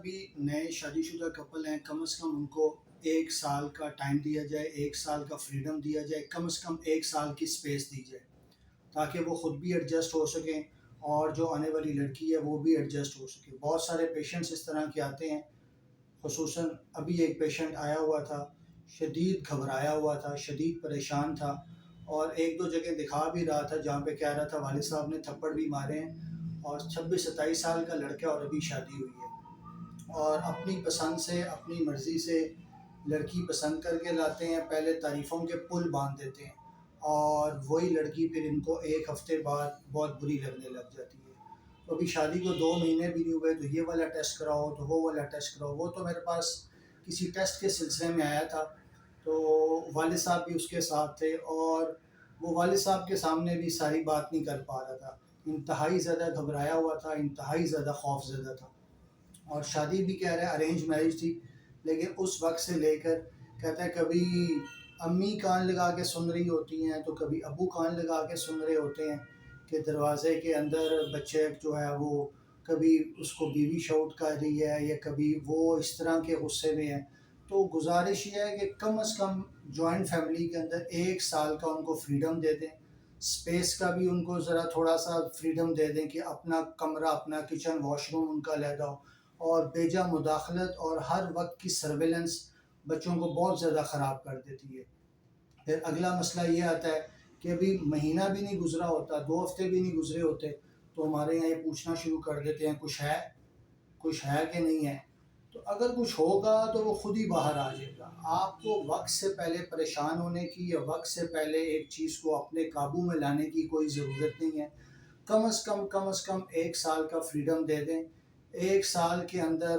بھی نئے شادی شدہ کپل ہیں، کم از کم ان کو 1 سال کا ٹائم دیا جائے، 1 سال کا فریڈم دیا جائے، کم از کم 1 سال کی اسپیس دی جائے تاکہ وہ خود بھی ایڈجسٹ ہو سکیں اور جو آنے والی لڑکی ہے وہ بھی ایڈجسٹ ہو سکے۔ بہت سارے پیشنٹس اس طرح کے آتے ہیں، خصوصاً ابھی ایک پیشنٹ آیا ہوا تھا، شدید گھبرایا ہوا تھا، شدید پریشان تھا، اور ایک دو جگہ دکھا بھی رہا تھا جہاں پہ کہہ رہا تھا والد صاحب نے تھپڑ بھی مارے ہیں، اور 26-27 سال کا لڑکا اور ابھی شادی ہوئی ہے، اور اپنی پسند سے اپنی مرضی سے لڑکی پسند کر کے لاتے ہیں، پہلے تعریفوں کے پل باندھ دیتے ہیں، اور وہی لڑکی پھر ان کو 1 ہفتے بعد بہت بری لگنے لگ جاتی ہے۔ تو ابھی شادی کو 2 مہینے بھی نہیں ہوئے تو یہ والا ٹیسٹ کراؤ، تو وہ والا ٹیسٹ کراؤ۔ وہ تو میرے پاس کسی ٹیسٹ کے سلسلے میں آیا تھا، تو والد صاحب بھی اس کے ساتھ تھے، اور وہ والد صاحب کے سامنے بھی ساری بات نہیں کر پا رہا تھا، انتہائی زیادہ گھبرایا ہوا تھا، انتہائی زیادہ خوف زدہ تھا، اور شادی بھی کہہ رہا ہے ارینج میرج تھی، لیکن اس وقت سے لے کر کہتا ہے کبھی امی کان لگا کے سن رہی ہوتی ہیں تو کبھی ابو کان لگا کے سن رہے ہوتے ہیں کہ دروازے کے اندر بچے جو ہے وہ کبھی اس کو بیوی شاؤٹ کر رہی ہے یا کبھی وہ اس طرح کے غصے میں ہے۔ تو گزارش یہ ہے کہ کم از کم جوائنٹ فیملی کے اندر 1 سال کا ان کو فریڈم دے دیں، اسپیس کا بھی ان کو ذرا تھوڑا سا فریڈم دے دیں کہ اپنا کمرہ، اپنا کچن، واش روم ان کا علیحدہ ہو، اور بیجا مداخلت اور ہر وقت کی سرویلنس بچوں کو بہت زیادہ خراب کر دیتی ہے۔ پھر اگلا مسئلہ یہ آتا ہے کہ ابھی مہینہ بھی نہیں گزرا ہوتا، 2 ہفتے بھی نہیں گزرے ہوتے تو ہمارے یہاں یہ پوچھنا شروع کر دیتے ہیں کچھ ہے کہ نہیں ہے۔ تو اگر کچھ ہوگا تو وہ خود ہی باہر آ جائے گا، آپ کو وقت سے پہلے پریشان ہونے کی یا وقت سے پہلے ایک چیز کو اپنے قابو میں لانے کی کوئی ضرورت نہیں ہے۔ کم از کم 1 سال کا فریڈم دے دیں، 1 سال کے اندر